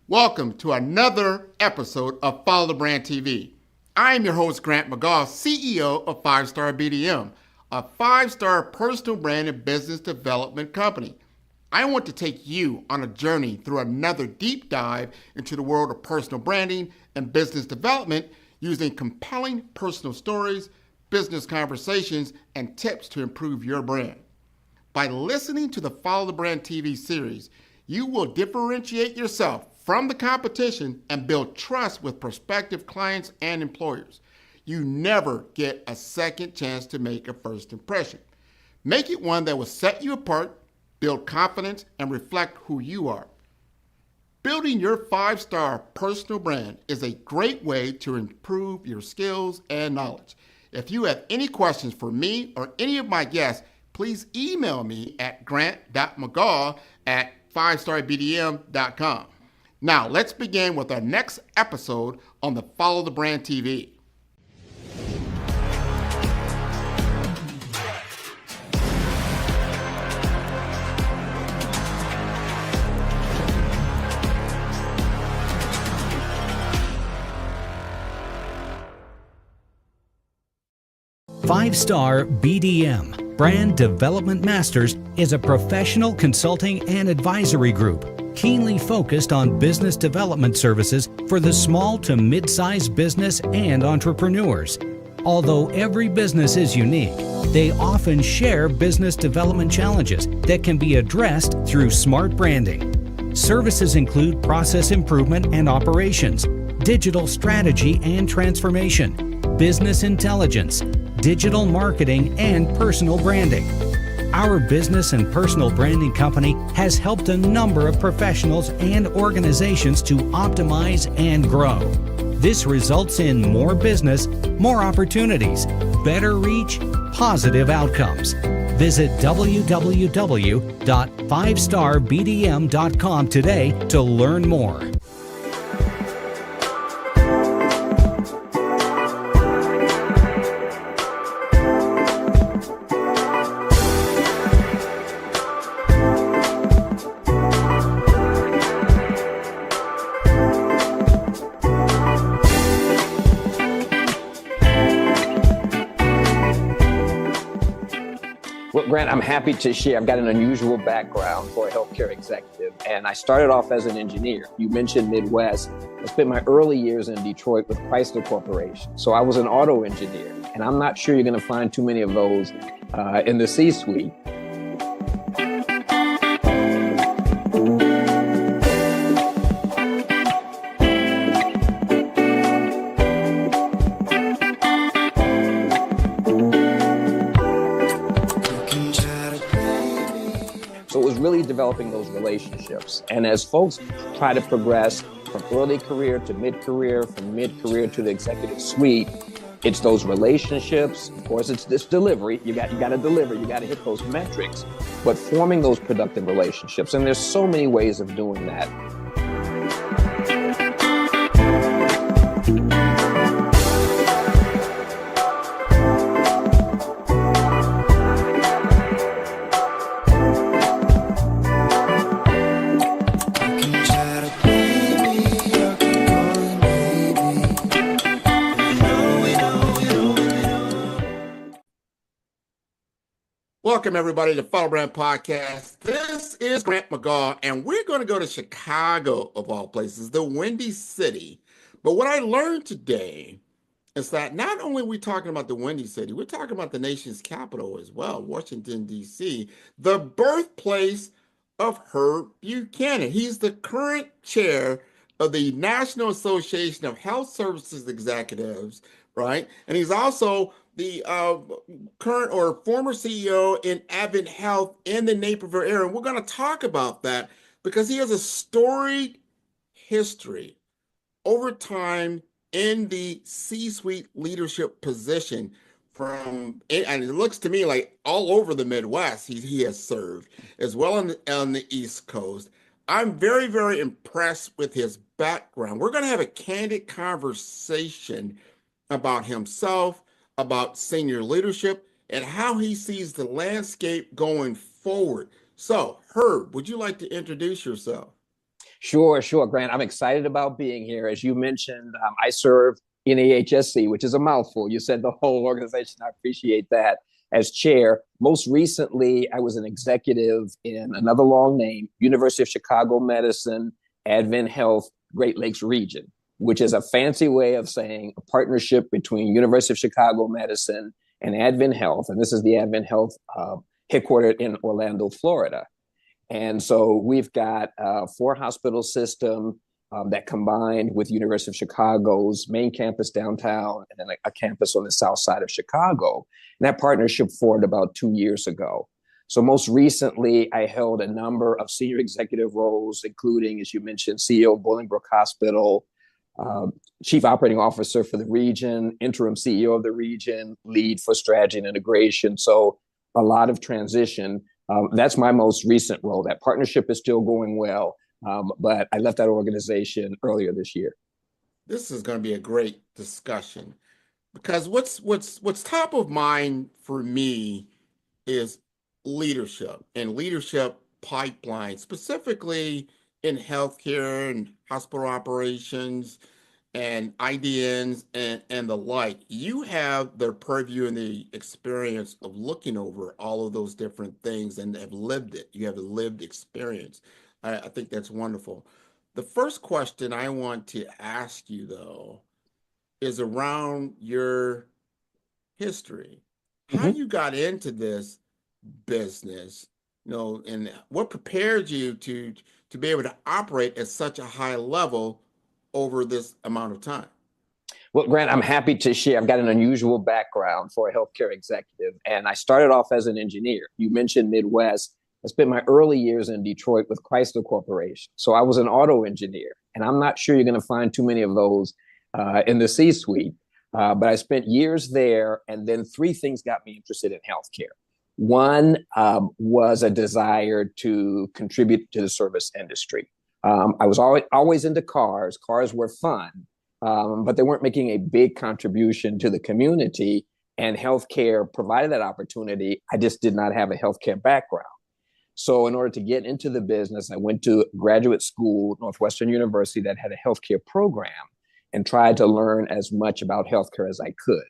Welcome to another episode of Follow the Brand TV. I am your host, Grant McGaugh, CEO of 5-Star BDM, a 5-star personal brand and business development company. I want to take you on a journey through another deep dive into the world of personal branding and business development using compelling personal stories, business conversations, and tips to improve your brand. By listening to the Follow the Brand TV series, you will differentiate yourself from the competition and build trust with prospective clients and employers. You never get a second chance to make a first impression. Make it one that will set you apart, build confidence, and reflect who you are. Building your 5-star personal brand is a great way to improve your skills and knowledge. If you have any questions for me or any of my guests, please email me at grant.mcgaugh@5starbdm.com. Now, let's begin with our next episode on the Follow the Brand TV. Five-Star BDM, Brand Development Masters, is a professional consulting and advisory group keenly focused on business development services for the small to mid-sized business and entrepreneurs. Although every business is unique, they often share business development challenges that can be addressed through smart branding. Services include process improvement and operations, digital strategy and transformation, business intelligence, digital marketing, and personal branding. Our business and personal branding company has helped a number of professionals and organizations to optimize and grow. This results in more business, more opportunities, better reach, positive outcomes. Visit www.5starbdm.com today to learn more. Well, Grant, I'm happy to share. I've got an unusual background for a healthcare executive, and I started off as an engineer. You mentioned Midwest. I spent my early years in Detroit with Chrysler Corporation. So I was an auto engineer, and I'm not sure you're going to find too many of those in the C-suite. So it was really developing those relationships. And as folks try to progress from early career to mid-career, from mid-career to the executive suite, it's those relationships. Of course, it's this delivery. You got to deliver. You got to hit those metrics. But forming those productive relationships. And there's so many ways of doing that. Welcome, everybody, to Follow Brand Podcast. This is Grant McGaugh, and we're going to go to Chicago, of all places, the Windy City. But what I learned today is that not only are we talking about the Windy City, we're talking about the nation's capital as well, Washington, D.C., the birthplace of Herb Buchanan. He's the current chair of the National Association of Health Services Executives, right? And he's also the current or former CEO in Advent Health in the Naperville area. And we're going to talk about that because he has a storied history over time in the C-suite leadership position and it looks to me like all over the Midwest he has served, as well on the East Coast. I'm very, very impressed with his background. We're going to have a candid conversation about himself, about senior leadership, and how he sees the landscape going forward. So, Herb, would you like to introduce yourself? Sure, sure, Grant. I'm excited about being here. As you mentioned, I serve NAHSE, which is a mouthful. You said the whole organization. I appreciate that as chair. Most recently, I was an executive in another long name, University of Chicago Medicine, Advent Health, Great Lakes Region, which is a fancy way of saying a partnership between University of Chicago Medicine and Advent Health. And this is the Advent Health headquartered in Orlando, Florida. And so we've got a 4 hospital system that combined with University of Chicago's main campus downtown and then a campus on the south side of Chicago. And that partnership formed about 2 years ago. So most recently, I held a number of senior executive roles, including, as you mentioned, CEO of Bolingbrook Hospital, Chief Operating Officer for the region, interim CEO of the region, lead for strategy and integration. So a lot of transition. That's my most recent role. That partnership is still going well, but I left that organization earlier this year. This is going to be a great discussion because what's top of mind for me is leadership and leadership pipeline, specifically in healthcare and hospital operations and IDNs and the like. You have the purview and the experience of looking over all of those different things and have lived it. You have a lived experience. I think that's wonderful. The first question I want to ask you, though, is around your history, how Mm-hmm. you got into this business, and what prepared you to be able to operate at such a high level over this amount of time. Well, Grant, I'm happy to share. I've got an unusual background for a healthcare executive, and I started off as an engineer. You mentioned Midwest. I spent my early years in Detroit with Chrysler Corporation. So I was an auto engineer, and I'm not sure you're going to find too many of those in the C-suite. But I spent years there, and then 3 things got me interested in healthcare. One was a desire to contribute to the service industry. I was always into cars. Cars were fun, but they weren't making a big contribution to the community. And healthcare provided that opportunity. I just did not have a healthcare background. So in order to get into the business, I went to graduate school, Northwestern University, that had a healthcare program and tried to learn as much about healthcare as I could.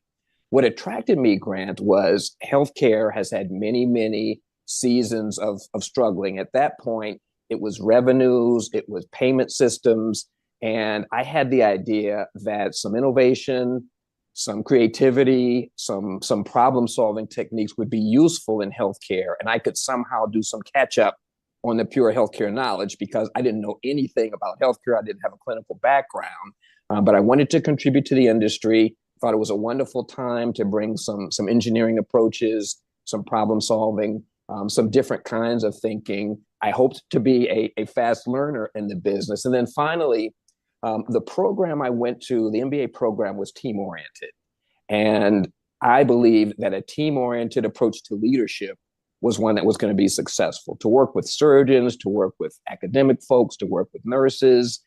What attracted me, Grant, was healthcare has had many, many seasons of struggling. At that point, it was revenues, it was payment systems, and I had the idea that some innovation, some creativity, some problem-solving techniques would be useful in healthcare, and I could somehow do some catch-up on the pure healthcare knowledge because I didn't know anything about healthcare. I didn't have a clinical background, but I wanted to contribute to the industry. Thought it was a wonderful time to bring some engineering approaches, some problem solving, some different kinds of thinking. I hoped to be a fast learner in the business. And then finally, the program I went to, the MBA program, was team oriented. And I believe that a team oriented approach to leadership was one that was going to be successful. To work with surgeons, to work with academic folks, to work with nurses,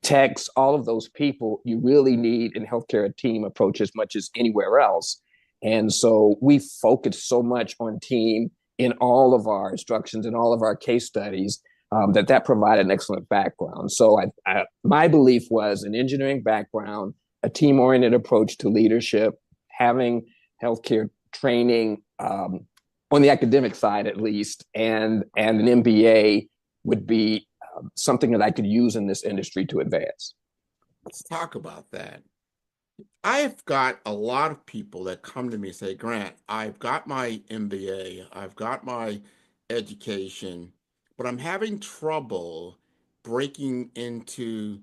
techs, all of those people, you really need in healthcare a team approach as much as anywhere else. And so we focused so much on team in all of our instructions and all of our case studies that provided an excellent background. So my belief was an engineering background, a team-oriented approach to leadership, having healthcare training on the academic side at least, and an MBA would be something that I could use in this industry to advance. Let's talk about that. I've got a lot of people that come to me and say, Grant, I've got my MBA, I've got my education, but I'm having trouble breaking into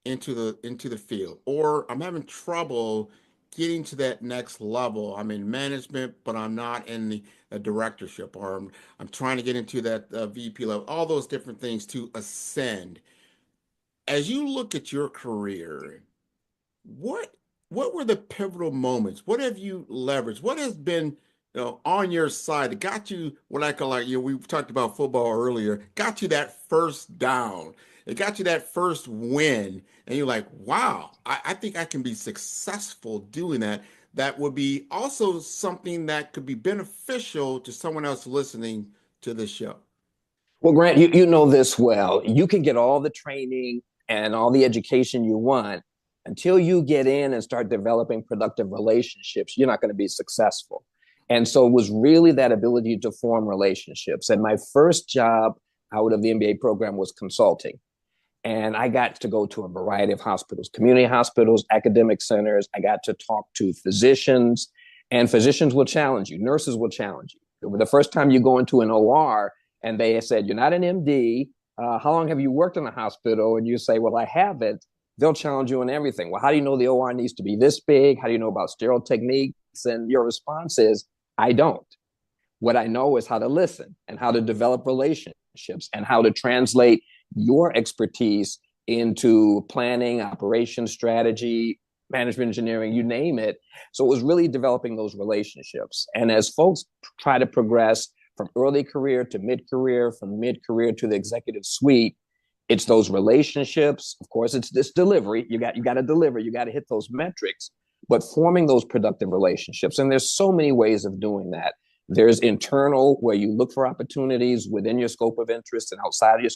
the field, or I'm having trouble getting to that next level. I'm in management, but I'm not in the directorship, or I'm trying to get into that VP level, all those different things to ascend. As you look at your career, what what were the pivotal moments? What have you leveraged? What has been, on your side that got you what I call, like, we talked about football earlier, got you that first down. It got you that first win. And you're like, wow, I think I can be successful doing that. That would be also something that could be beneficial to someone else listening to this show. Well, Grant, you know this well. You can get all the training and all the education you want until you get in and start developing productive relationships, you're not going to be successful. And so it was really that ability to form relationships. And my first job out of the MBA program was consulting. And I got to go to a variety of hospitals, community hospitals, academic centers. I got to talk to physicians, and physicians will challenge you. Nurses will challenge you. The first time you go into an OR and they said, you're not an MD. How long have you worked in a hospital? And you say, well, I haven't. They'll challenge you on everything. Well, how do you know the OR needs to be this big? How do you know about sterile techniques? And your response is, I don't. What I know is how to listen and how to develop relationships and how to translate your expertise into planning, operations, strategy, management engineering, you name it. So it was really developing those relationships. And as folks try to progress from early career to mid-career, from mid-career to the executive suite, it's those relationships. Of course, it's this delivery. You got to deliver. You got to hit those metrics, but forming those productive relationships. And there's so many ways of doing that. There's internal, where you look for opportunities within your scope of interest, and outside of your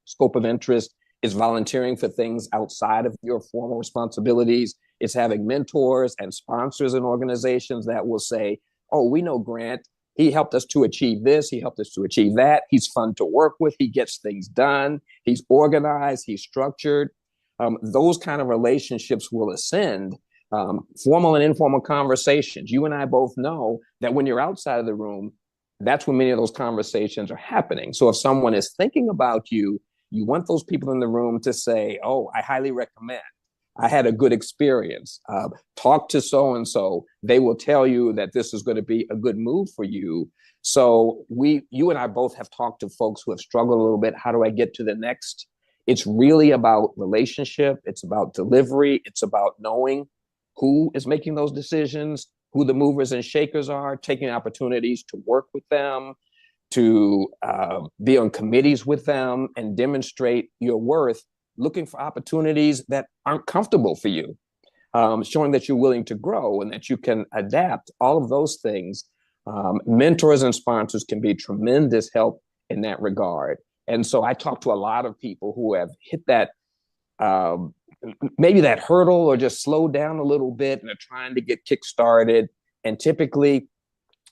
scope of interest is volunteering for things outside of your formal responsibilities. It's having mentors and sponsors and organizations that will say, oh, we know Grant. He helped us to achieve this. He helped us to achieve that. He's fun to work with. He gets things done. He's organized. He's structured. Those kind of relationships will ascend. Formal and informal conversations. You and I both know that when you're outside of the room, that's when many of those conversations are happening. So if someone is thinking about you, you want those people in the room to say, oh, I highly recommend. I had a good experience. Talk to so-and-so. They will tell you that this is going to be a good move for you. So you and I both have talked to folks who have struggled a little bit. How do I get to the next? It's really about relationship. It's about delivery. It's about knowing who is making those decisions, who the movers and shakers are, taking opportunities to work with them, to be on committees with them and demonstrate your worth, looking for opportunities that aren't comfortable for you, showing that you're willing to grow and that you can adapt, all of those things. Mentors and sponsors can be tremendous help in that regard. And so I talk to a lot of people who have hit that maybe that hurdle or just slowed down a little bit and are trying to get kick-started. And typically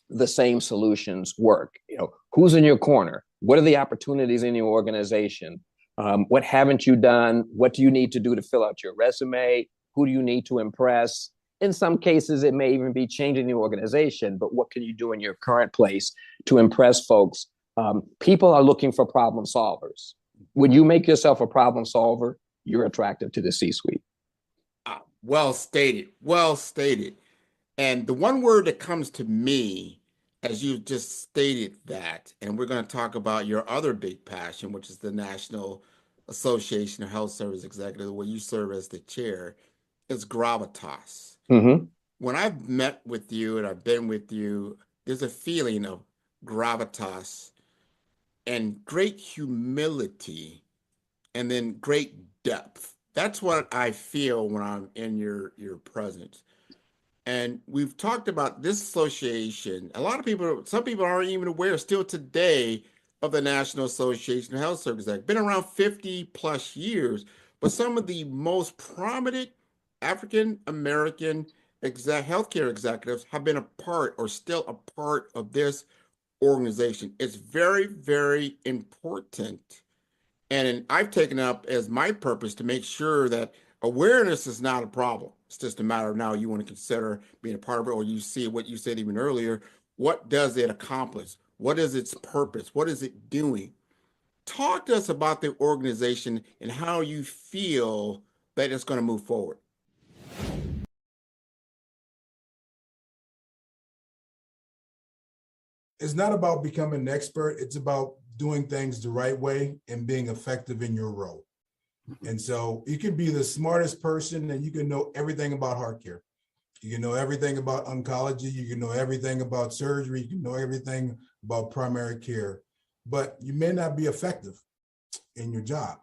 the same solutions work. Who's in your corner? What are the opportunities in your organization? What haven't you done? What do you need to do to fill out your resume? Who do you need to impress? In some cases, it may even be changing the organization, but what can you do in your current place to impress folks? People are looking for problem solvers. When you make yourself a problem solver, you're attractive to the C-suite. Well stated, well stated. And the one word that comes to me as you just stated that, and we're going to talk about your other big passion, which is the National Association of Health Service Executives, where you serve as the chair, is gravitas. Mm-hmm. When I've met with you and I've been with you, there's a feeling of gravitas and great humility and then great depth. That's what I feel when I'm in your presence. And we've talked about this association. A lot of people, some people aren't even aware still today of the National Association of Health Service Act. Been around 50 plus years, but some of the most prominent African American healthcare executives have been a part or still a part of this organization. It's very, very important. And I've taken up as my purpose to make sure that awareness is not a problem. It's just a matter of now you want to consider being a part of it, or you see what you said even earlier. What does it accomplish? What is its purpose? What is it doing? Talk to us about the organization and how you feel that it's going to move forward. It's not about becoming an expert. It's about doing things the right way and being effective in your role. And so you can be the smartest person and you can know everything about heart care. You can know everything about oncology. You can know everything about surgery. You can know everything about primary care, but you may not be effective in your job.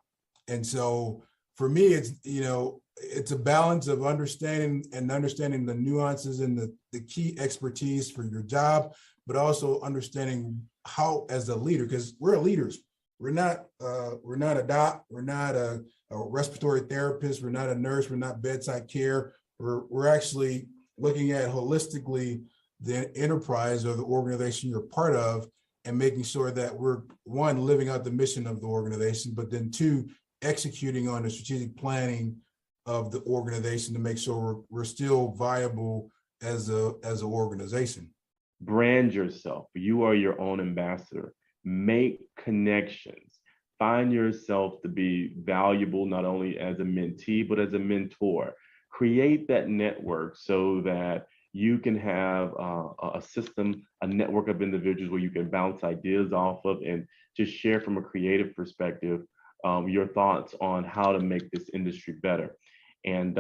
And so for me, it's a balance of understanding the nuances and the key expertise for your job, but also understanding how, as a leader, because we're leaders we're not a doc, we're not a respiratory therapist, we're not a nurse, we're not bedside care. We're actually looking at holistically the enterprise or the organization you're part of, and making sure that we're, one, living out the mission of the organization, but then two, executing on the strategic planning of the organization to make sure we're still viable as an organization. Brand yourself. You are your own ambassador. Make connections. Find yourself to be valuable not only as a mentee, but as a mentor. Create that network so that you can have a system, a network of individuals where you can bounce ideas off of and just share from a creative perspective your thoughts on how to make this industry better. And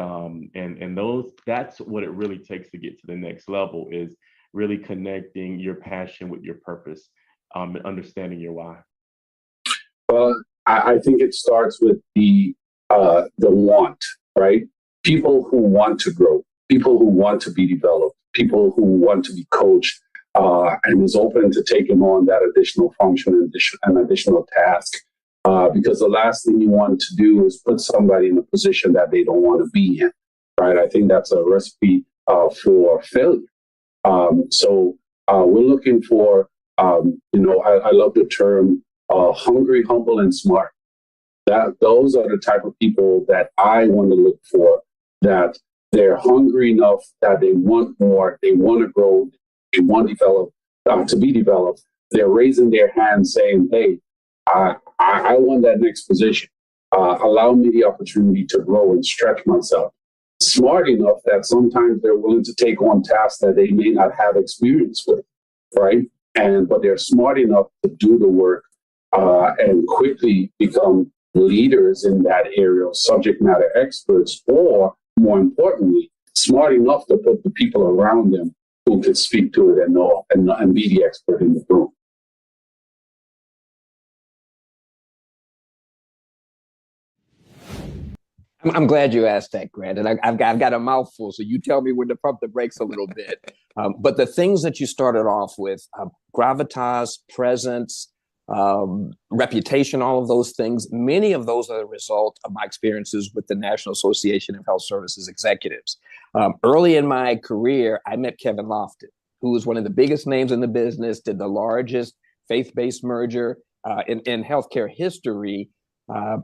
that's what it really takes to get to the next level, is really connecting your passion with your purpose and understanding your why. Well, I think it starts with the want, right? People who want to grow, people who want to be developed, people who want to be coached, and is open to taking on that additional function and additional task. Because the last thing you want to do is put somebody in a position that they don't want to be in, right? I think that's a recipe for failure. So we're looking for, I love the term hungry, humble, and smart. Those are the type of people that I want to look for, that they're hungry enough that they want more, they want to grow, they want to be developed. They're raising their hand saying, hey, I want that next position. Allow me the opportunity to grow and stretch myself. Smart enough that sometimes they're willing to take on tasks that they may not have experience with, right? But they're smart enough to do the work and quickly become leaders in that area, subject matter experts, or more importantly, smart enough to put the people around them who can speak to it and know and be the expert in the room. I'm glad you asked that, Grant. And I've got a mouthful, so you tell me when to pump the brakes a little bit. But the things that you started off with, gravitas, presence, reputation, all of those things, many of those are the result of my experiences with the National Association of Health Services Executives. Early in my career, I met Kevin Lofton, who was one of the biggest names in the business, did the largest faith-based merger in healthcare history.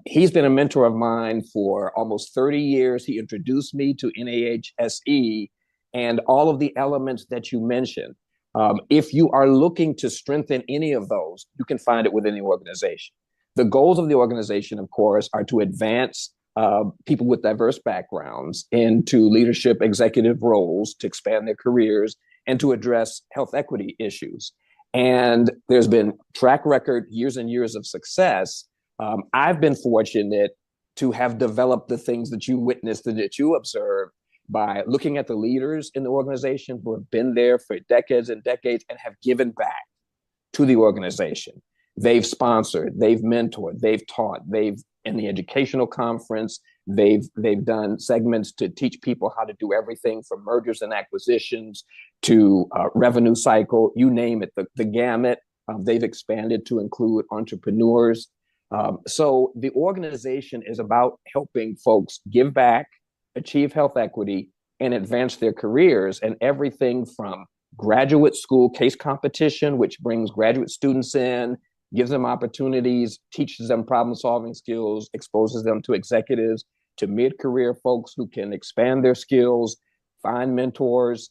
He's been a mentor of mine for almost 30 years. He introduced me to NAHSE and all of the elements that you mentioned. If you are looking to strengthen any of those, you can find it within the organization. The goals of the organization, of course, are to advance people with diverse backgrounds into leadership executive roles, to expand their careers, and to address health equity issues. And there's been track record, years and years of success. I've been fortunate to have developed the things that you witnessed and that you observed by looking at the leaders in the organization who have been there for decades and decades and have given back to the organization. They've sponsored, they've mentored, they've taught, they've in the educational conference, they've done segments to teach people how to do everything from mergers and acquisitions to revenue cycle, you name it, the gamut. They've expanded to include entrepreneurs. So the organization is about helping folks give back, achieve health equity, and advance their careers. And everything from graduate school case competition, which brings graduate students in, gives them opportunities, teaches them problem-solving skills, exposes them to executives, to mid-career folks who can expand their skills, find mentors,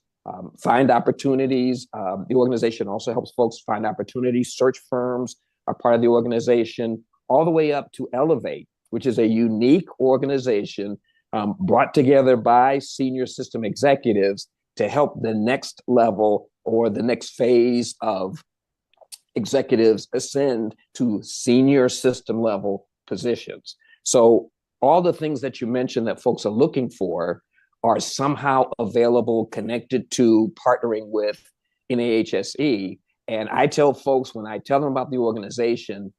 find opportunities. The organization also helps folks find opportunities. Search firms are part of the organization, all the way up to Elevate, which is a unique organization brought together by senior system executives to help the next level or the next phase of executives ascend to senior system level positions. So all the things that you mentioned that folks are looking for are somehow available, connected to partnering with NAHSE. And I tell folks, when I tell them about the organization,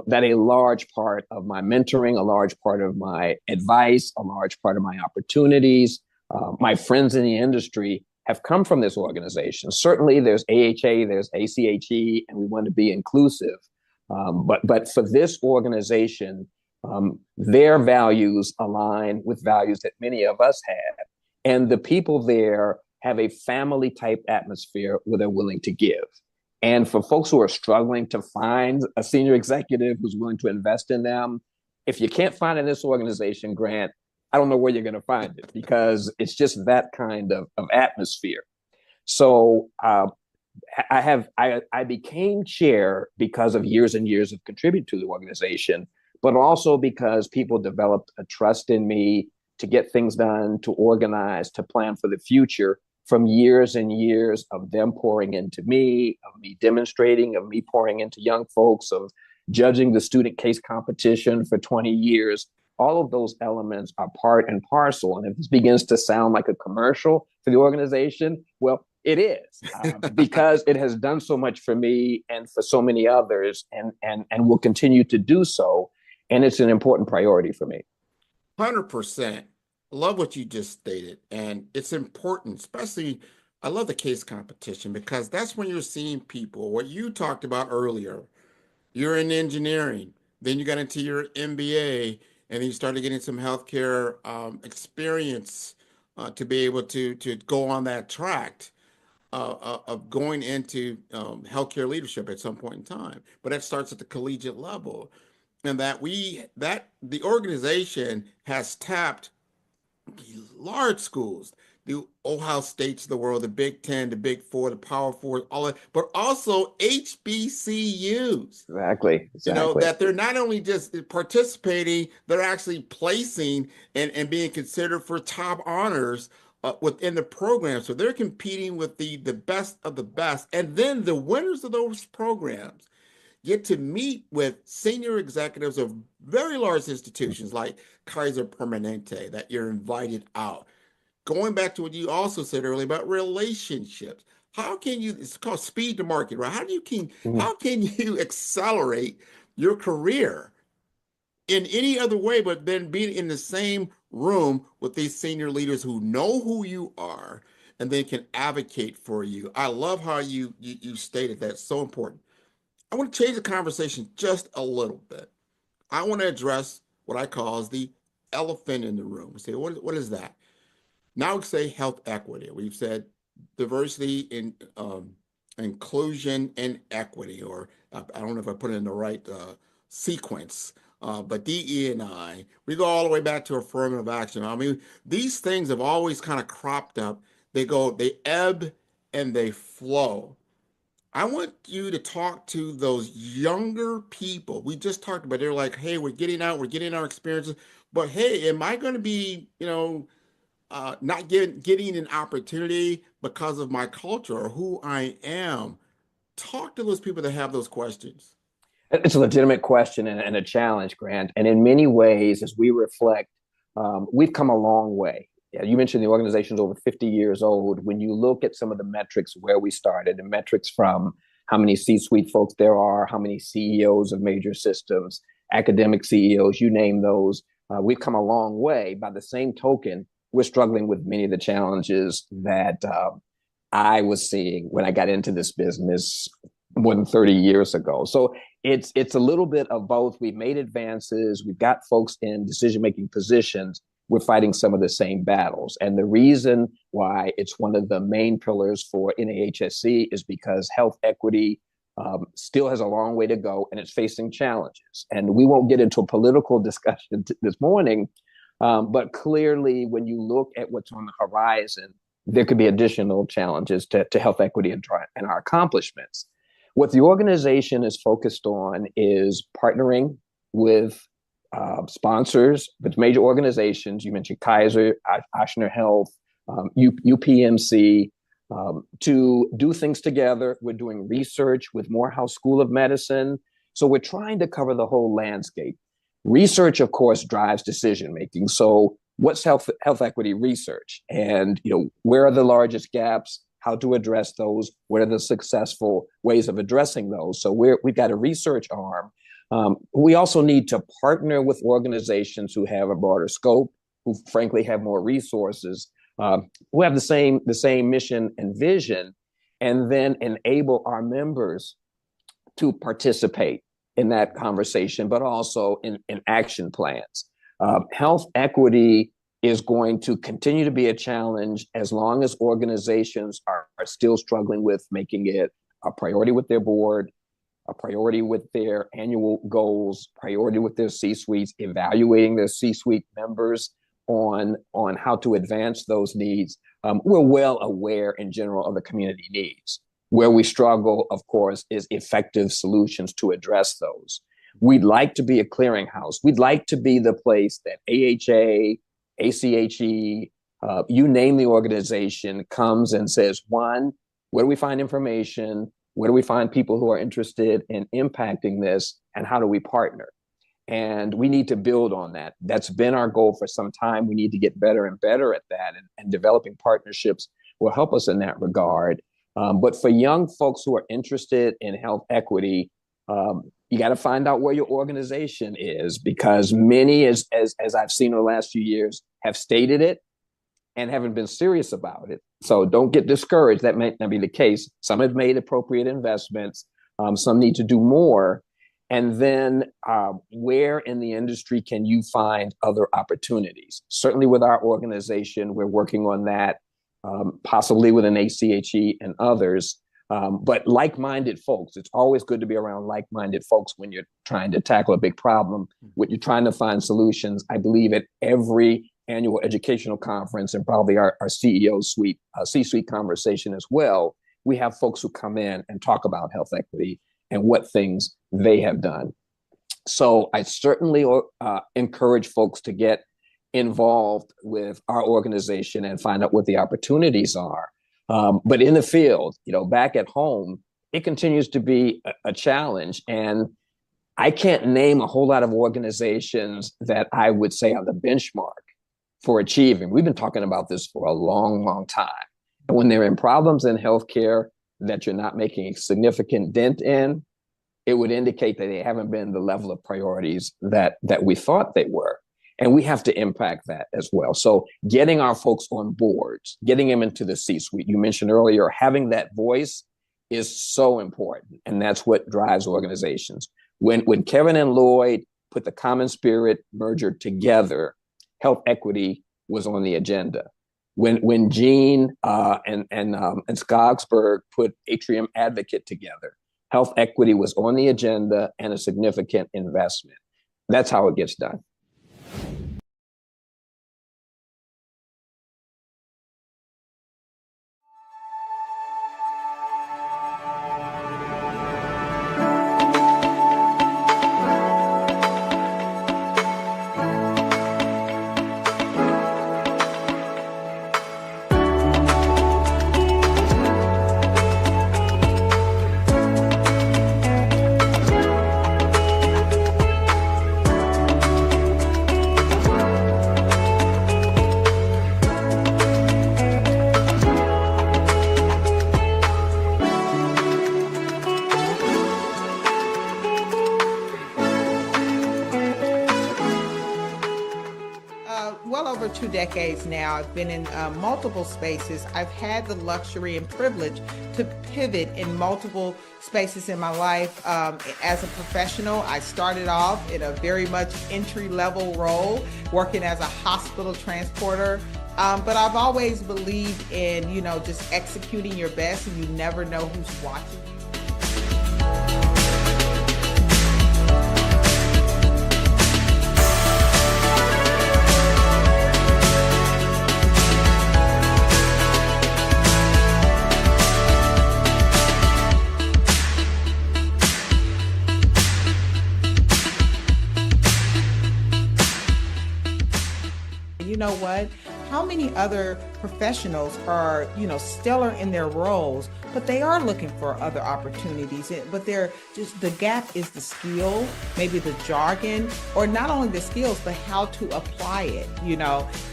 that a large part of my mentoring, a large part of my advice, a large part of my opportunities, my friends in the industry have come from this organization. Certainly there's AHA, there's ACHE, and we want to be inclusive. But for this organization, their values align with values that many of us have. And the people there have a family type atmosphere where they're willing to give. And for folks who are struggling to find a senior executive who's willing to invest in them, if you can't find it in this organization, Grant, I don't know where you're going to find it, because it's just that kind of atmosphere. So I became chair because of years and years of contributing to the organization, but also because people developed a trust in me to get things done, to organize, to plan for the future, from years and years of them pouring into me, of me demonstrating, of me pouring into young folks, of judging the student case competition for 20 years. All of those elements are part and parcel. And if this begins to sound like a commercial for the organization, well, it is, because it has done so much for me and for so many others, and will continue to do so. And it's an important priority for me. 100%. Love what you just stated. And it's important, especially, I love the case competition, because that's when you're seeing people, what you talked about earlier. You're in engineering, then you got into your MBA, and then you started getting some healthcare experience to be able to go on that track of going into healthcare leadership at some point in time. But that starts at the collegiate level, and that the organization has tapped large schools, the Ohio States of the world, the Big Ten, the Big Four, the Power Four, all that, but also HBCUs. Exactly. You know, that they're not only just participating, they're actually placing and being considered for top honors within the program. So they're competing with the best of the best. And then the winners of those programs get to meet with senior executives of very large institutions like Kaiser Permanente, that you're invited out. Going back to what you also said earlier about relationships. How can you, it's called speed to market, right? How can you accelerate your career in any other way but then being in the same room with these senior leaders who know who you are and then can advocate for you? I love how you stated that. It's so important. I want to change the conversation just a little bit. I want to address what I call as the elephant in the room. Say, what is that? Now we say health equity. We've said diversity in inclusion and equity, or I don't know if I put it in the right sequence, but DE&I. We go all the way back to affirmative action. I mean, these things have always kind of cropped up. They ebb and they flow. I want you to talk to those younger people. We just talked about, they're like, hey, we're getting out, we're getting our experiences, but hey, am I going to be, not getting an opportunity because of my culture or who I am? Talk to those people that have those questions. It's a legitimate question and a challenge, Grant. And in many ways, as we reflect, we've come a long way. Yeah, you mentioned the organization's over 50 years old. When you look at some of the metrics where we started, and metrics from how many C-suite folks there are, how many CEOs of major systems, academic CEOs, you name those, we've come a long way. By the same token, we're struggling with many of the challenges that I was seeing when I got into this business more than 30 years ago. So it's a little bit of both. We've made advances. We've got folks in decision-making positions. We're fighting some of the same battles. And the reason why it's one of the main pillars for NAHSE is because health equity still has a long way to go, and it's facing challenges. And we won't get into a political discussion this morning, but clearly when you look at what's on the horizon, there could be additional challenges to health equity and our accomplishments. What the organization is focused on is partnering with sponsors, with major organizations. You mentioned Kaiser, Ochsner Health, UPMC, to do things together. We're doing research with Morehouse School of Medicine. So we're trying to cover the whole landscape. Research, of course, drives decision making. So what's health equity research? And where are the largest gaps? How to address those? What are the successful ways of addressing those? So we've got a research arm. We also need to partner with organizations who have a broader scope, who frankly have more resources, who have the same mission and vision, and then enable our members to participate in that conversation, but also in action plans. Health equity is going to continue to be a challenge as long as organizations are still struggling with making it a priority with their board, a priority with their annual goals, priority with their C-suites, evaluating their C-suite members on how to advance those needs. We're well aware in general of the community needs. Where we struggle, of course, is effective solutions to address those. We'd like to be a clearinghouse. We'd like to be the place that AHA, ACHE, you name the organization, comes and says, one, where do we find information? Where do we find people who are interested in impacting this? And how do we partner? And we need to build on that. That's been our goal for some time. We need to get better and better at that. And developing partnerships will help us in that regard. But for young folks who are interested in health equity, you got to find out where your organization is, because many, as I've seen in the last few years, have stated it and haven't been serious about it. So don't get discouraged. That may not be the case. Some have made appropriate investments. Some need to do more. And then where in the industry can you find other opportunities? Certainly with our organization, we're working on that, possibly with an ACHE and others. But like-minded folks, it's always good to be around like-minded folks when you're trying to tackle a big problem, when you're trying to find solutions. I believe at every annual educational conference, and probably our CEO suite, C-suite conversation as well, we have folks who come in and talk about health equity and what things they have done. So I certainly encourage folks to get involved with our organization and find out what the opportunities are. But in the field, back at home, it continues to be a challenge. And I can't name a whole lot of organizations that I would say are the benchmark for achieving. We've been talking about this for a long, long time. And when there are problems in healthcare that you're not making a significant dent in, it would indicate that they haven't been the level of priorities that we thought they were. And we have to impact that as well. So getting our folks on boards, getting them into the C-suite, you mentioned earlier, having that voice is so important. And that's what drives organizations. When Kevin and Lloyd put the Common Spirit merger together, health equity was on the agenda. When Gene and Skogsberg put Atrium Advocate together, health equity was on the agenda and a significant investment. That's how it gets done. Well over 2 decades now. I've been in multiple spaces. I've had the luxury and privilege to pivot in multiple spaces in my life. As a professional, I started off in a very much entry-level role, working as a hospital transporter. But I've always believed in, just executing your best, and you never know who's watching you. You know what? How many other professionals are, stellar in their roles, but they are looking for other opportunities. But they're just, the gap is the skill, maybe the jargon, or not only the skills, but how to apply it,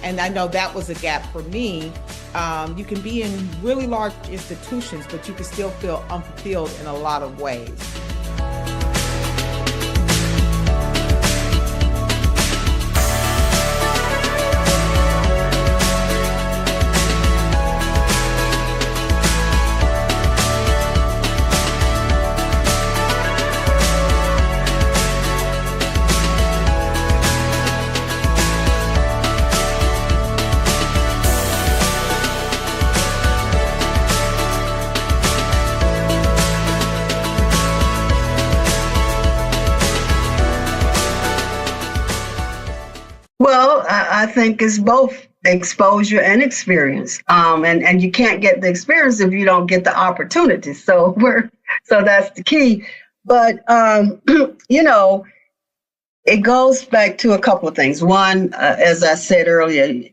And I know that was a gap for me. You can be in really large institutions, but you can still feel unfulfilled in a lot of ways. I think it's both exposure and experience. And you can't get the experience if you don't get the opportunity. So that's the key. But it goes back to a couple of things. One, as I said earlier,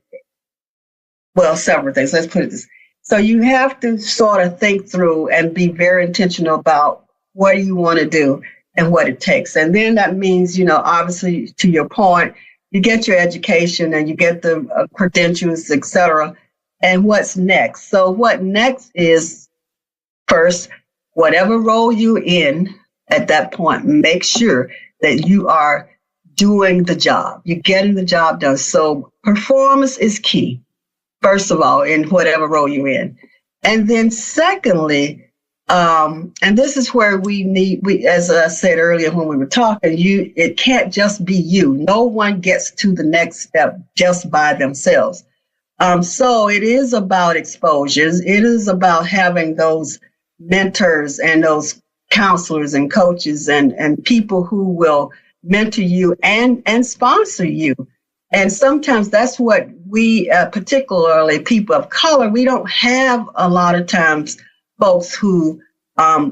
well, several things. Let's put it this. So you have to sort of think through and be very intentional about what you want to do and what it takes. And then that means, obviously, to your point, you get your education and you get the credentials, et cetera. And what's next? So what next is, first, whatever role you're in at that point, make sure that you are doing the job. You're getting the job done. So performance is key, first of all, in whatever role you're in. And then secondly, and this is where we, as I said earlier when we were talking, it can't just be you. No one gets to the next step just by themselves. So it is about exposures. It is about having those mentors and those counselors and coaches and people who will mentor you and sponsor you. And sometimes that's what we, particularly people of color, we don't have a lot of times folks who are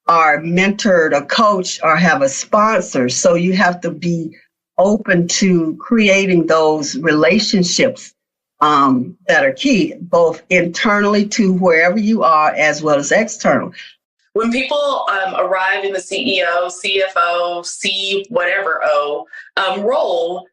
mentored or coached or have a sponsor. So you have to be open to creating those relationships that are key, both internally to wherever you are as well as external. When people arrive in the CEO, CFO, C whatever O role,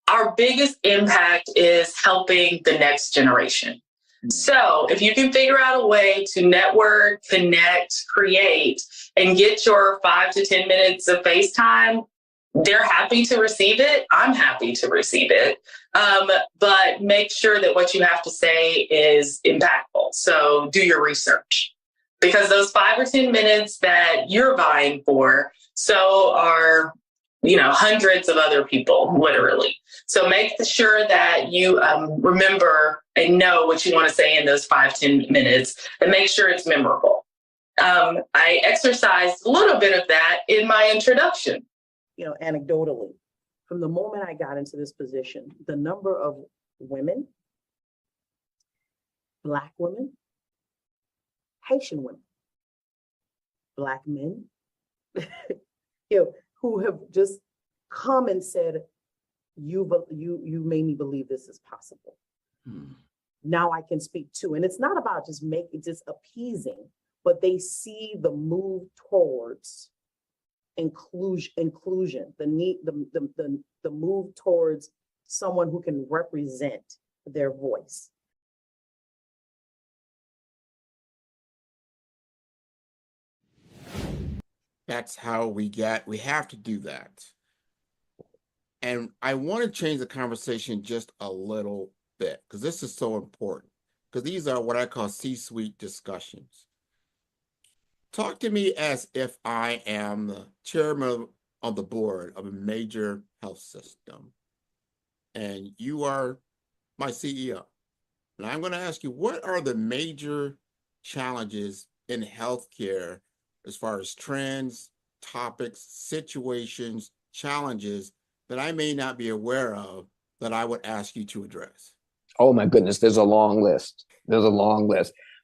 our biggest impact is helping the next generation. So if you can figure out a way to network, connect, create, and get your 5 to 10 minutes of FaceTime, they're happy to receive it. I'm happy to receive it. But make sure that what you have to say is impactful. So do your research. Because those 5 or 10 minutes that you're vying for, so are, hundreds of other people, literally. So make sure that you remember and know what you want to say in those 5, 10 minutes and make sure it's memorable. I exercised a little bit of that in my introduction. Anecdotally, from the moment I got into this position, the number of women, Black women, Haitian women, Black men, who have just come and said, you made me believe this is possible. Now I can speak too. And it's not about just appeasing, but they see the move towards inclusion, the need, the move towards someone who can represent their voice. That's how we have to do that. And I want to change the conversation just a little bit because this is so important, because these are what I call C-suite discussions. Talk to me as if I am the chairman of the board of a major health system and you are my CEO. And I'm going to ask you, what are the major challenges in healthcare as far as trends, topics, situations, challenges that I may not be aware of that I would ask you to address? Oh my goodness, there's a long list.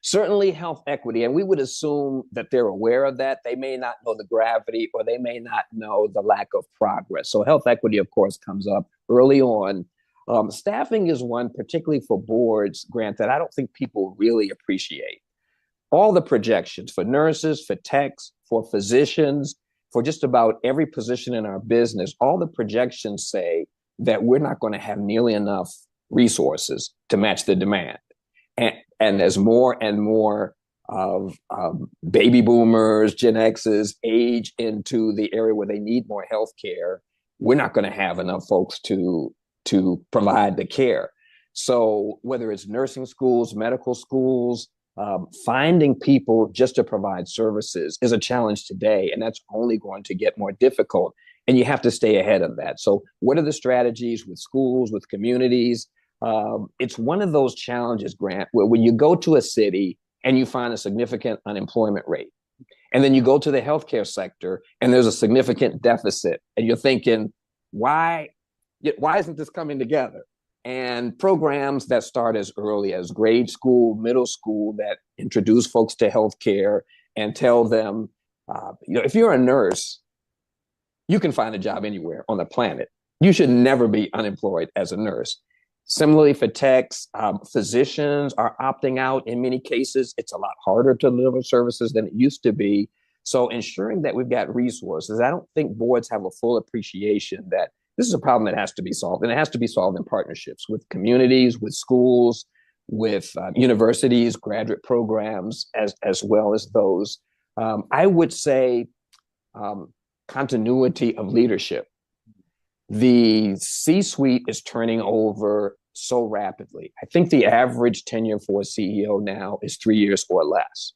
Certainly health equity, and we would assume that they're aware of that. They may not know the gravity or they may not know the lack of progress. So health equity, of course, comes up early on. Staffing is one, particularly for boards, Grant, that I don't think people really appreciate. All the projections for nurses, for techs, for physicians, for just about every position in our business, all the projections say that we're not going to have nearly enough resources to match the demand. And as more and more of baby boomers, Gen Xers age into the area where they need more health care, we're not going to have enough folks to provide the care. So whether it's nursing schools, medical schools, finding people just to provide services is a challenge today, and that's only going to get more difficult. And you have to stay ahead of that. So what are the strategies with schools, with communities? It's one of those challenges, Grant, where when you go to a city and you find a significant unemployment rate, and then you go to the healthcare sector and there's a significant deficit, and you're thinking, why isn't this coming together? and programs that start as early as grade school, middle school, that introduce folks to healthcare and tell them, if you're a nurse, you can find a job anywhere on the planet. You should never be unemployed as a nurse. Similarly for techs, physicians are opting out in many cases. It's a lot harder to deliver services than it used to be. So ensuring that we've got resources, I don't think boards have a full appreciation that this is a problem that has to be solved, and it has to be solved in partnerships with communities, with schools, with universities, graduate programs, as well as those. I would say continuity of leadership. The C-suite is turning over so rapidly. I think the average tenure for a CEO now is 3 years or less.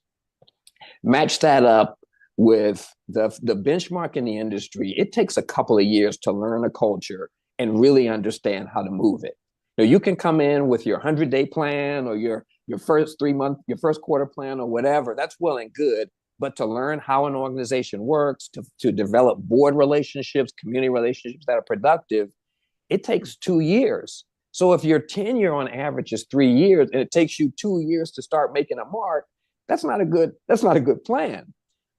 Match that up with the benchmark in the industry. It takes a couple of years to learn a culture and really understand how to move it. Now, you can come in with your 100-day plan or your first 3 month, your first quarter plan or whatever. That's well and good. But to learn how an organization works, to develop board relationships, community relationships that are productive, it takes 2 years. So if your tenure on average is 3 years and it takes you 2 years to start making a mark, that's not a good plan.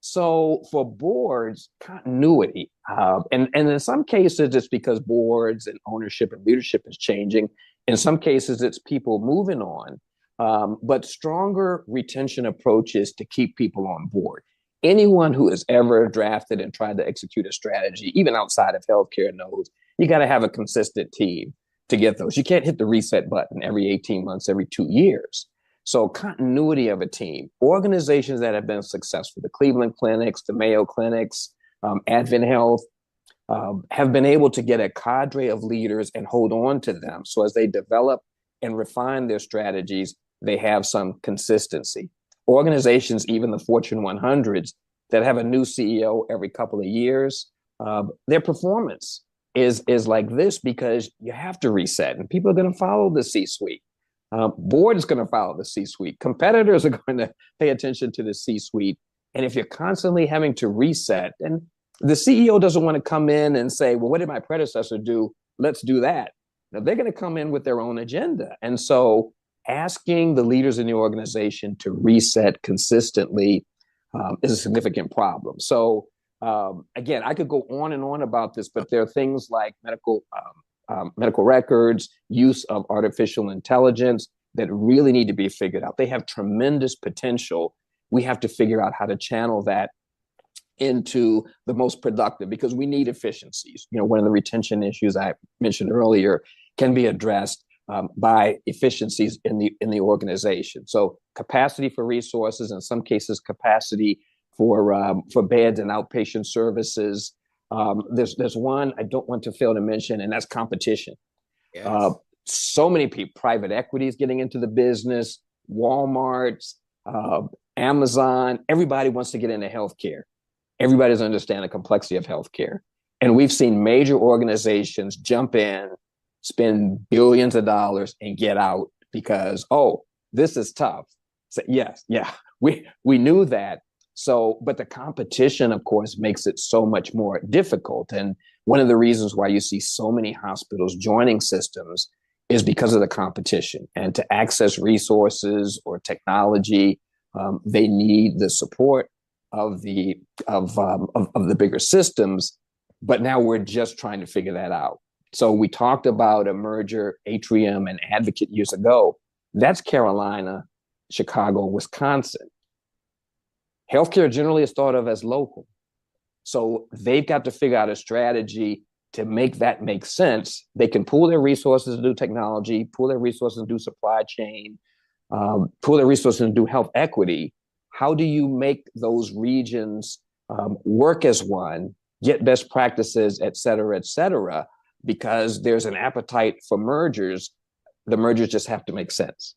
So for boards, continuity, and in some cases it's because boards and ownership and leadership is changing. In some cases it's people moving on. But stronger retention approaches to keep people on board. Anyone who has ever drafted and tried to execute a strategy, even outside of healthcare, knows you got to have a consistent team to get those. You can't hit the reset button every 18 months, every 2 years. So continuity of a team. Organizations that have been successful, the Cleveland Clinics, the Mayo Clinics, Advent Health, have been able to get a cadre of leaders and hold on to them. So as they develop and refine their strategies, they have some consistency. Organizations, even the Fortune 100s, that have a new CEO every couple of years, their performance is like this because you have to reset, and people are going to follow the C-suite. Board is going to follow the C-suite. Competitors are going to pay attention to the C-suite. And if you're constantly having to reset, and the CEO doesn't want to come in and say, well, what did my predecessor do? Let's do that. Now, they're going to come in with their own agenda. And so asking the leaders in the organization to reset consistently is a significant problem. So again, I could go on and on about this, but there are things like medical records, use of artificial intelligence that really need to be figured out. They have tremendous potential. We have to figure out how to channel that into the most productive, because we need efficiencies. One of the retention issues I mentioned earlier can be addressed by efficiencies in the organization. So capacity for resources, in some cases, capacity for beds and outpatient services. There's one I don't want to fail to mention, and that's competition. Yes. So many people, private equity is getting into the business, Walmart, Amazon, everybody wants to get into healthcare. Everybody doesn't understand the complexity of healthcare. And we've seen major organizations jump in, spend billions of dollars and get out because, oh, this is tough. So yes, we knew that. So, but the competition, of course, makes it so much more difficult. And one of the reasons why you see so many hospitals joining systems is because of the competition. And to access resources or technology, they need the support of the bigger systems. But now we're just trying to figure that out. So we talked about a merger, Atrium and Advocate years ago. That's Carolina, Chicago, Wisconsin. Healthcare generally is thought of as local. So they've got to figure out a strategy to make that make sense. They can pool their resources to do technology, pool their resources to do supply chain, pool their resources to do health equity. How do you make those regions work as one, get best practices, et cetera, because there's an appetite for mergers. The mergers just have to make sense.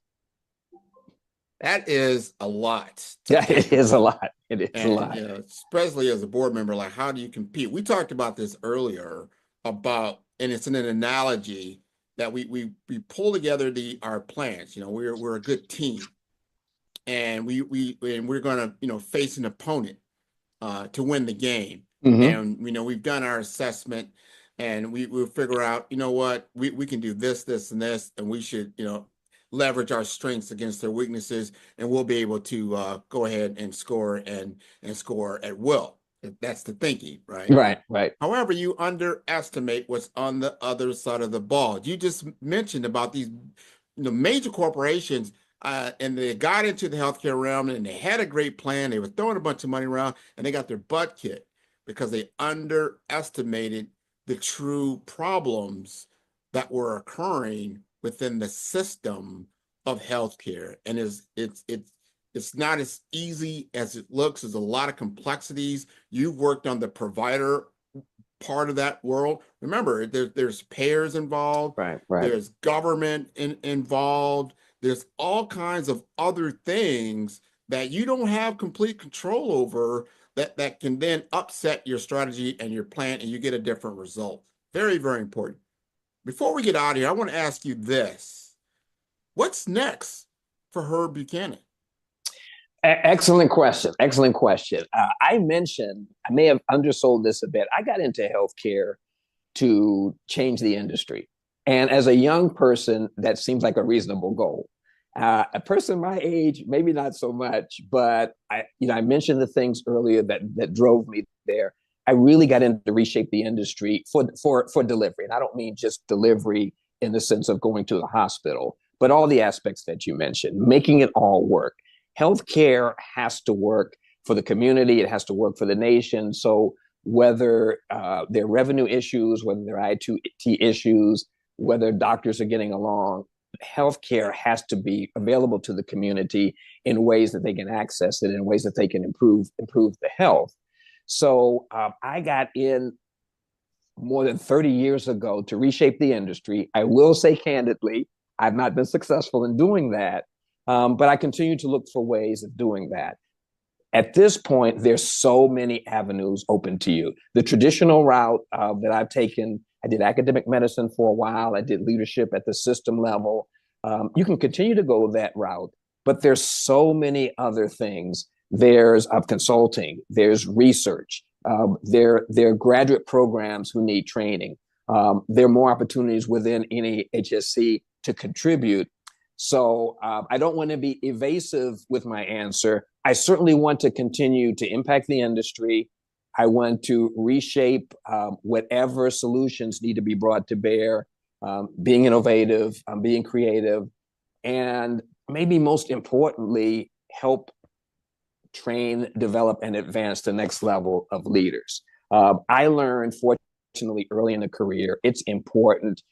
That is a lot. Yeah, it is a lot. It is a lot. Especially as a board member, like, how do you compete? We talked about this earlier about, and it's an analogy that we pull together our plans. We're a good team, and we're going to face an opponent to win the game. Mm-hmm. And we've done our assessment. and we'll figure out, you know what, we can do this, this, and this, and we should, leverage our strengths against their weaknesses, and we'll be able to go ahead and score and score at will. That's the thinking, right? Right. However, you underestimate what's on the other side of the ball. You just mentioned about these major corporations, and they got into the healthcare realm, and they had a great plan. They were throwing a bunch of money around, and they got their butt kicked because they underestimated the true problems that were occurring within the system of healthcare. And it's not as easy as it looks. There's a lot of complexities. You've worked on the provider part of that world. Remember, there's payers involved. Right. There's government involved. There's all kinds of other things that you don't have complete control over that can then upset your strategy and your plan, and you get a different result. Very, very important. Before we get out of here, I want to ask you this. What's next for Herb Buchanan? Excellent question. I may have undersold this a bit. I got into healthcare to change the industry. And as a young person, that seems like a reasonable goal. A person my age, maybe not so much, but I mentioned the things earlier that drove me there. I really got into reshape the industry for delivery. And I don't mean just delivery in the sense of going to the hospital, but all the aspects that you mentioned, making it all work. Healthcare has to work for the community. It has to work for the nation. So whether there are revenue issues, whether there are IT issues, whether doctors are getting along, healthcare has to be available to the community in ways that they can access it, in ways that they can improve the health. So I got in more than 30 years ago to reshape the industry. I will say candidly, I've not been successful in doing that, but I continue to look for ways of doing that. At this point, there's so many avenues open to you. The traditional route that I've taken, I did academic medicine for a while. I did leadership at the system level. You can continue to go that route, but there's so many other things. There's consulting, there's research, there are graduate programs who need training. There are more opportunities within NAHSE to contribute. So I don't want to be evasive with my answer. I certainly want to continue to impact the industry. I want to reshape whatever solutions need to be brought to bear, being innovative, being creative, and maybe most importantly, help train, develop, and advance the next level of leaders. I learned, fortunately, early in the career, it's important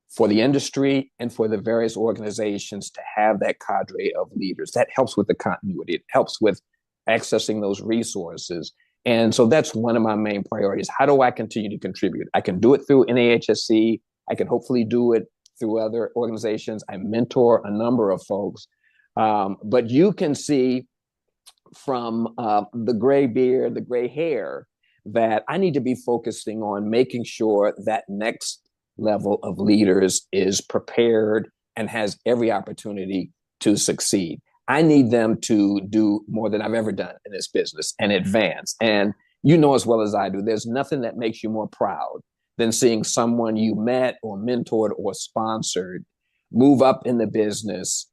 for the industry and for the various organizations to have that cadre of leaders. That helps with the continuity. It helps with accessing those resources. And so that's one of my main priorities. How do I continue to contribute? I can do it through NAHSE. I can hopefully do it through other organizations. I mentor a number of folks. But you can see from the gray beard, the gray hair, that I need to be focusing on making sure that next level of leaders is prepared and has every opportunity to succeed. I need them to do more than I've ever done in this business and advance. And you know as well as I do, there's nothing that makes you more proud than seeing someone you met or mentored or sponsored move up in the business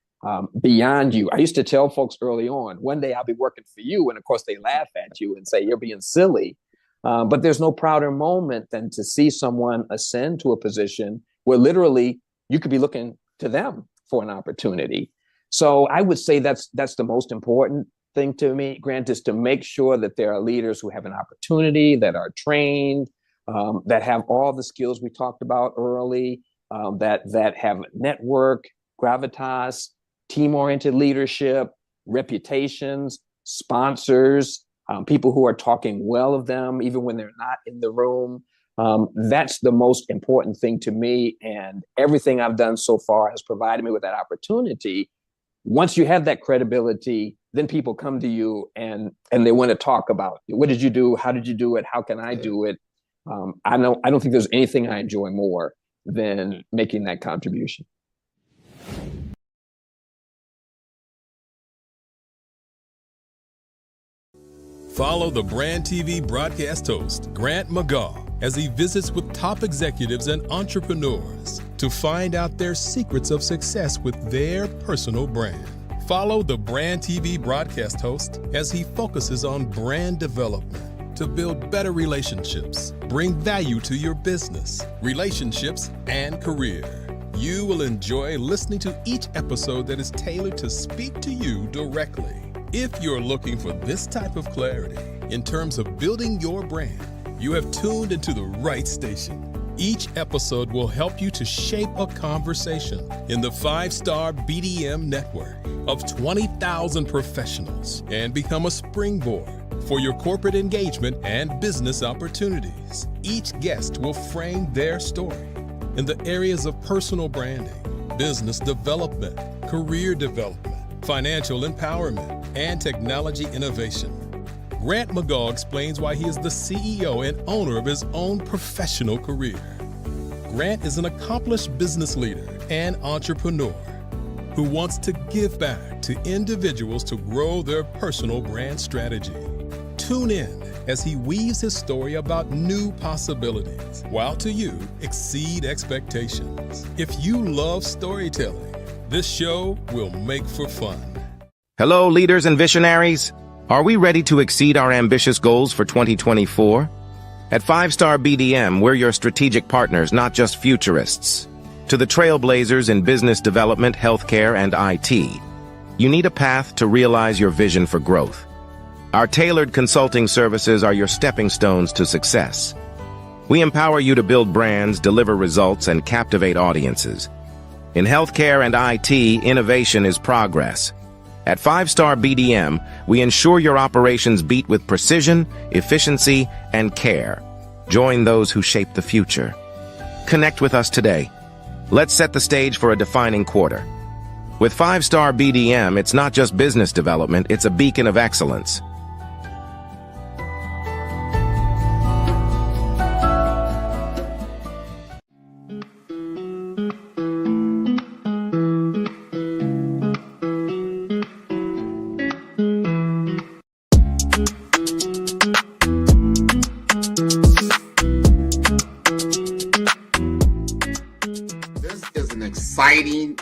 beyond you. I used to tell folks early on, one day I'll be working for you. And of course, they laugh at you and say, you're being silly. But there's no prouder moment than to see someone ascend to a position where literally you could be looking to them for an opportunity. So I would say that's the most important thing to me, Grant, is to make sure that there are leaders who have an opportunity, that are trained, that have all the skills we talked about early, that have network, gravitas, team-oriented leadership, reputations, sponsors, people who are talking well of them, even when they're not in the room. That's the most important thing to me. And everything I've done so far has provided me with that opportunity. Once you have that credibility, then people come to you and they want to talk about, what did you do? How did you do it? How can I do it? I don't think there's anything I enjoy more than making that contribution. Follow the Brand TV broadcast host, Grant McGaw, as he visits with top executives and entrepreneurs to find out their secrets of success with their personal brand. Follow the Brand TV broadcast host as he focuses on brand development to build better relationships, bring value to your business, relationships, and career. You will enjoy listening to each episode that is tailored to speak to you directly. If you're looking for this type of clarity in terms of building your brand, you have tuned into the right station. Each episode will help you to shape a conversation in the 5-star BDM network of 20,000 professionals and become a springboard for your corporate engagement and business opportunities. Each guest will frame their story in the areas of personal branding, business development, career development, financial empowerment, and technology innovation. Grant McGaugh explains why he is the CEO and owner of his own professional career. Grant is an accomplished business leader and entrepreneur who wants to give back to individuals to grow their personal brand strategy. Tune in as he weaves his story about new possibilities, while to you exceed expectations. If you love storytelling, this show will make for fun. Hello, leaders and visionaries. Are we ready to exceed our ambitious goals for 2024? At 5-Star BDM, we're your strategic partners, not just futurists. To the trailblazers in business development, healthcare, and IT, you need a path to realize your vision for growth. Our tailored consulting services are your stepping stones to success. We empower you to build brands, deliver results, and captivate audiences. In healthcare and IT, innovation is progress. At 5-Star BDM, we ensure your operations beat with precision, efficiency, and care. Join those who shape the future. Connect with us today. Let's set the stage for a defining quarter. With 5-Star BDM, it's not just business development, it's a beacon of excellence.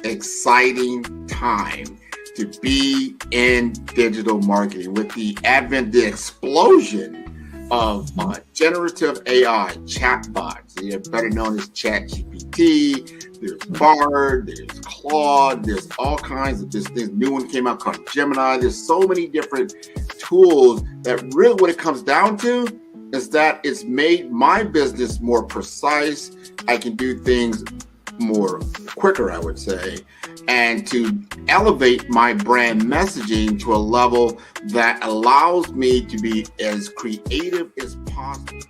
Exciting time to be in digital marketing with the advent, the explosion of generative AI chatbots. They're better known as ChatGPT. There's Bard, there's Claude, there's all kinds of this new one came out called Gemini. There's so many different tools that really what it comes down to is that it's made my business more precise. I can do things more quicker, I would say, and to elevate my brand messaging to a level that allows me to be as creative as possible.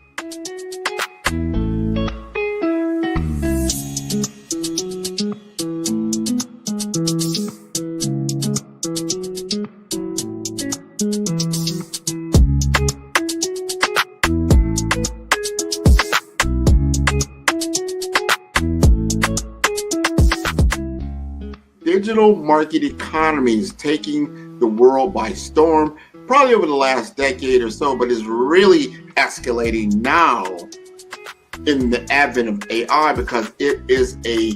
Digital market economy is taking the world by storm, probably over the last decade or so, but is really escalating now in the advent of AI because it is a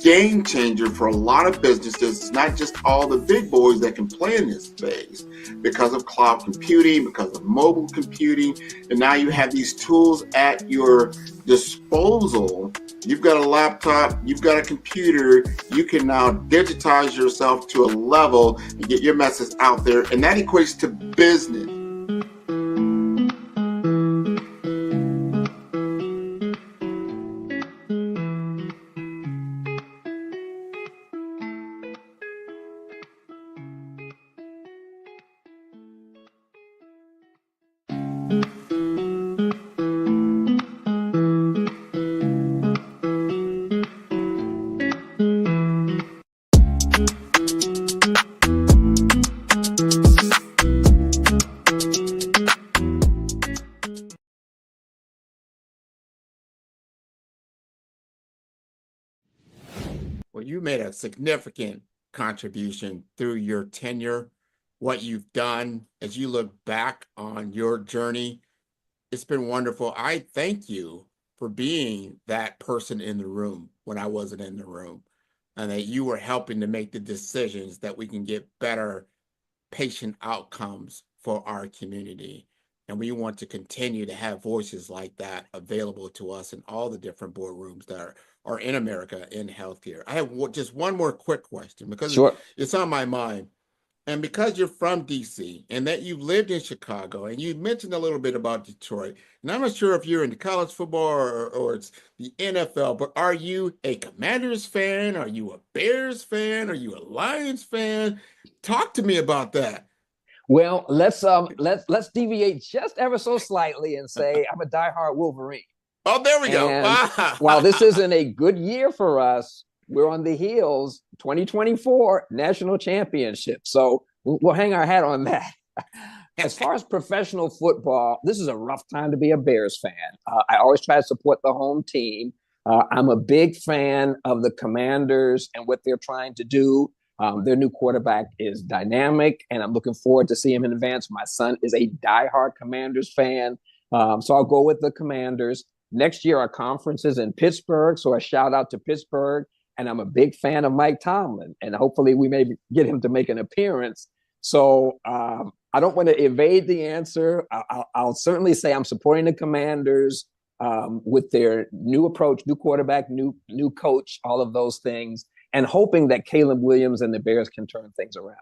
game changer for a lot of businesses. It's not just all the big boys that can play in this space because of cloud computing, because of mobile computing, and now you have these tools at your disposal. You've got a laptop, you've got a computer, you can now digitize yourself to a level and get your message out there, and that equates to business. Well, you made a significant contribution through your tenure, what you've done as you look back on your journey. It's been wonderful. I thank you for being that person in the room when I wasn't in the room, and that you were helping to make the decisions that we can get better patient outcomes for our community. And we want to continue to have voices like that available to us in all the different boardrooms that are in America in healthcare. I have just one more quick question because Sure. it's on my mind. And because you're from DC and that you've lived in Chicago, and you mentioned a little bit about Detroit, and I'm not sure if you're into college football or it's the NFL, but are you a Commanders fan? Are you a Bears fan? Are you a Lions fan? Talk to me about that. Well, let's deviate just ever so slightly and say I'm a diehard Wolverine. Oh, there we go. And while this isn't a good year for us, we're on the heels 2024 national championship. So we'll hang our hat on that. As far as professional football, this is a rough time to be a Bears fan. I always try to support the home team. I'm a big fan of the Commanders and what they're trying to do. Their new quarterback is dynamic, and I'm looking forward to seeing him in advance. My son is a diehard Commanders fan, so I'll go with the Commanders. Next year, our conference is in Pittsburgh, so a shout out to Pittsburgh. And I'm a big fan of Mike Tomlin, and hopefully we may get him to make an appearance. So I don't want to evade the answer. I'll certainly say I'm supporting the Commanders with their new approach, new quarterback, new coach, all of those things, and hoping that Caleb Williams and the Bears can turn things around.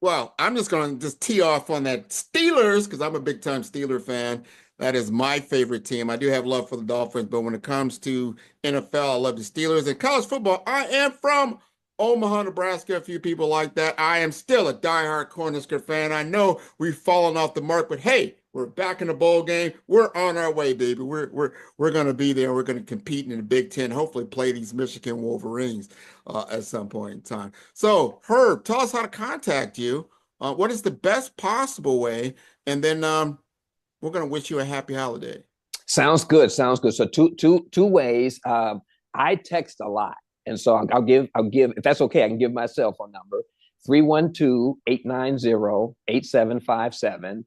Well, I'm just going to just tee off on that Steelers because I'm a big-time Steeler fan. That is my favorite team. I do have love for the Dolphins, but when it comes to NFL, I love the Steelers. And college football, I am from Omaha, Nebraska. A few people like that. I am still a diehard Cornhusker fan. I know we've fallen off the mark, but hey, we're back in the bowl game. We're on our way, baby. We're going to be there. We're going to compete in the Big Ten. Hopefully, play these Michigan Wolverines at some point in time. So, Herb, tell us how to contact you. What is the best possible way? And then we're going to wish you a happy holiday. Sounds good. So two ways. I text a lot. And so I'll give, if that's okay, I can give my cell phone number, 312-890-8757,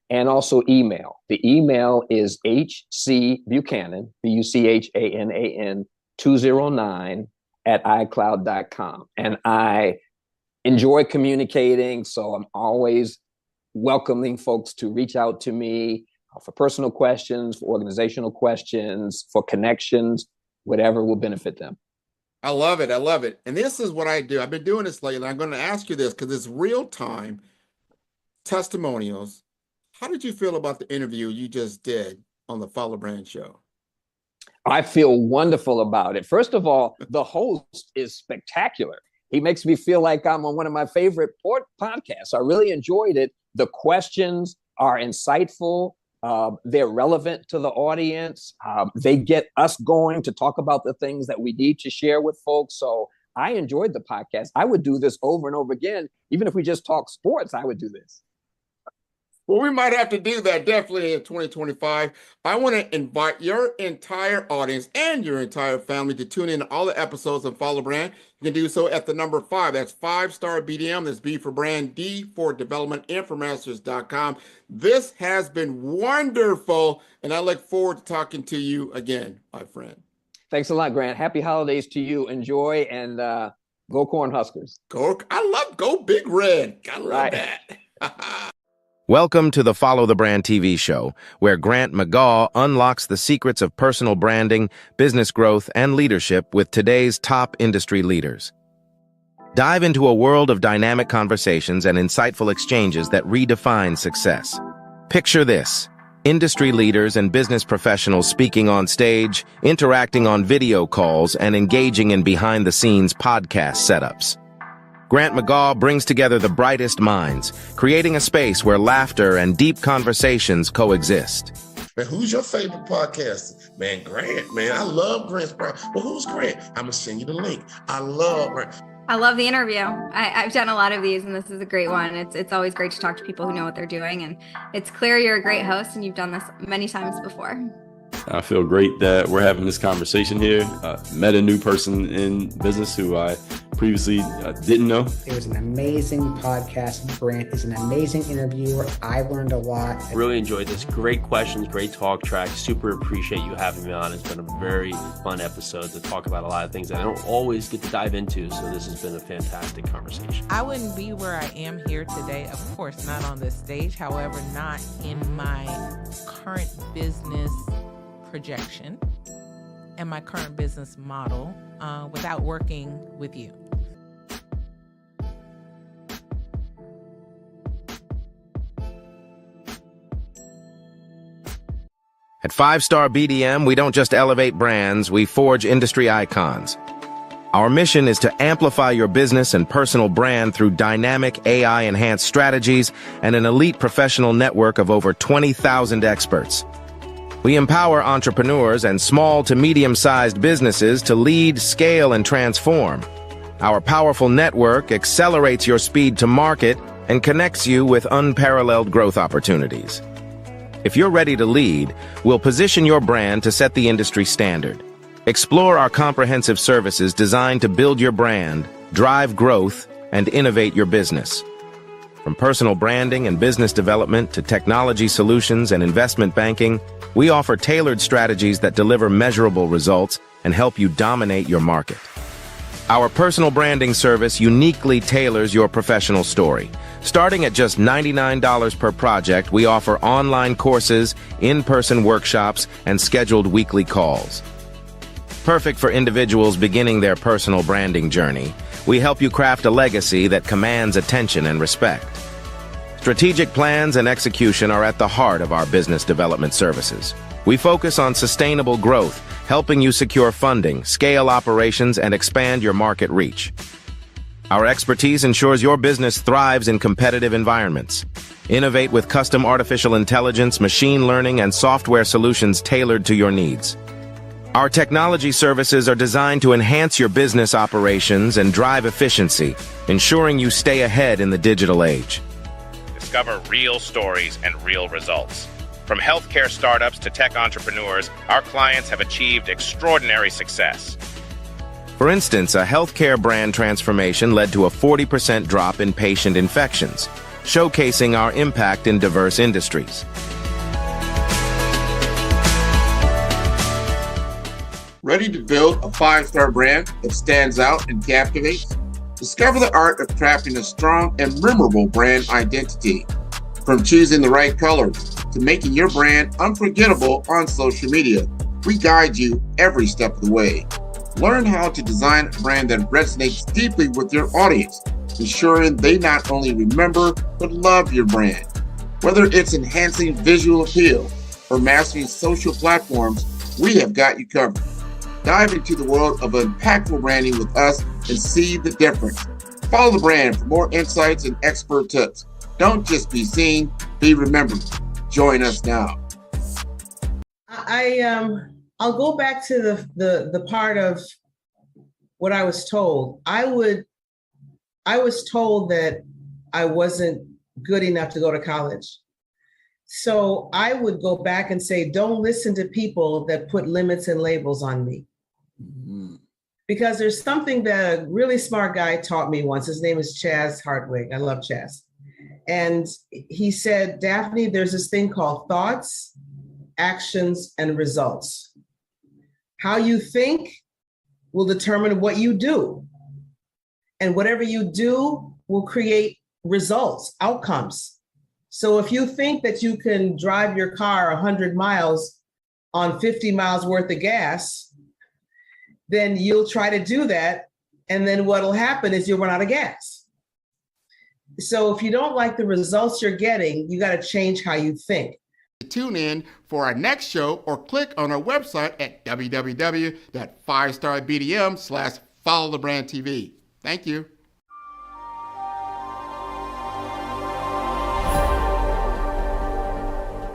and also email. The email is hcbuchanan, Buchanan, 209 @icloud.com. And I enjoy communicating, so I'm always welcoming folks to reach out to me for personal questions, for organizational questions, for connections, whatever will benefit them. I love it. I love it. And this is what I do. I've been doing this lately. I'm going to ask you this because it's real-time testimonials. How did you feel about the interview you just did on the Follow Brand Show? I feel wonderful about it. First of all, the host is spectacular. He makes me feel like I'm on one of my favorite podcasts. I really enjoyed it. The questions are insightful. They're relevant to the audience. They get us going to talk about the things that we need to share with folks. So I enjoyed the podcast. I would do this over and over again. Even if we just talk sports, I would do this. Well, we might have to do that definitely in 2025. I want to invite your entire audience and your entire family to tune in to all the episodes of Follow Brand. You can do so at the number 5. That's 5-star BDM. That's B for brand, D for development, and for masters.com. This has been wonderful, and I look forward to talking to you again, my friend. Thanks a lot, Grant. Happy holidays to you. Enjoy, and go Cornhuskers. Go Big Red. I love that. Welcome to the Follow the Brand TV show, where Grant McGaw unlocks the secrets of personal branding, business growth, and leadership with today's top industry leaders. Dive into a world of dynamic conversations and insightful exchanges that redefine success. Picture this: industry leaders and business professionals speaking on stage, interacting on video calls, and engaging in behind-the-scenes podcast setups. Grant McGaw brings together the brightest minds, creating a space where laughter and deep conversations coexist. Man, who's your favorite podcaster? Man, Grant, man. I love Grant's podcast. Well, who's Grant? I'm going to send you the link. I love Grant. I love the interview. I've done a lot of these, and this is a great one. It's always great to talk to people who know what they're doing, and it's clear you're a great host, and you've done this many times before. I feel great that we're having this conversation here. Met a new person in business who I previously didn't know. It was an amazing podcast. Grant is an amazing interviewer. I learned a lot. Really enjoyed this. Great questions, great talk track. Super appreciate you having me on. It's been a very fun episode to talk about a lot of things that I don't always get to dive into. So this has been a fantastic conversation. I wouldn't be where I am here today, of course, not on this stage, however, not in my current business projection and my current business model without working with you. At 5-Star BDM, we don't just elevate brands, we forge industry icons. Our mission is to amplify your business and personal brand through dynamic AI-enhanced strategies and an elite professional network of over 20,000 experts. We empower entrepreneurs and small to medium-sized businesses to lead, scale, and transform. Our powerful network accelerates your speed to market and connects you with unparalleled growth opportunities. If you're ready to lead, we'll position your brand to set the industry standard. Explore our comprehensive services designed to build your brand, drive growth, and innovate your business. From personal branding and business development to technology solutions and investment banking, we offer tailored strategies that deliver measurable results and help you dominate your market. Our personal branding service uniquely tailors your professional story. Starting at just $99 per project, we offer online courses, in-person workshops, and scheduled weekly calls. Perfect for individuals beginning their personal branding journey, we help you craft a legacy that commands attention and respect. Strategic plans and execution are at the heart of our business development services. We focus on sustainable growth, helping you secure funding, scale operations, and expand your market reach. Our expertise ensures your business thrives in competitive environments. Innovate with custom artificial intelligence, machine learning, and software solutions tailored to your needs. Our technology services are designed to enhance your business operations and drive efficiency, ensuring you stay ahead in the digital age. Discover real stories and real results. From healthcare startups to tech entrepreneurs, our clients have achieved extraordinary success. For instance, a healthcare brand transformation led to a 40% drop in patient infections, showcasing our impact in diverse industries. Ready to build a 5-star brand that stands out and captivates? Discover the art of crafting a strong and memorable brand identity. From choosing the right colors to making your brand unforgettable on social media, we guide you every step of the way. Learn how to design a brand that resonates deeply with your audience, ensuring they not only remember but love your brand. Whether it's enhancing visual appeal or mastering social platforms, we have got you covered. Dive into the world of impactful branding with us and see the difference. Follow the brand for more insights and expert tips. Don't just be seen, be remembered. Join us now. I'll go back to the part of what I was told. I was told that I wasn't good enough to go to college. So I would go back and say, don't listen to people that put limits and labels on me. Mm-hmm. Because there's something that a really smart guy taught me once. His name is Chaz Hartwig. I love Chaz. And he said, Daphne, there's this thing called thoughts, actions, and results. How you think will determine what you do. And whatever you do will create results, outcomes. So if you think that you can drive your car 100 miles on 50 miles worth of gas, then you'll try to do that. And then what'll happen is you'll run out of gas. So if you don't like the results you're getting, you got to change how you think. Tune in for our next show or click on our website at www.5starbdm/followthebrandtv. Thank you.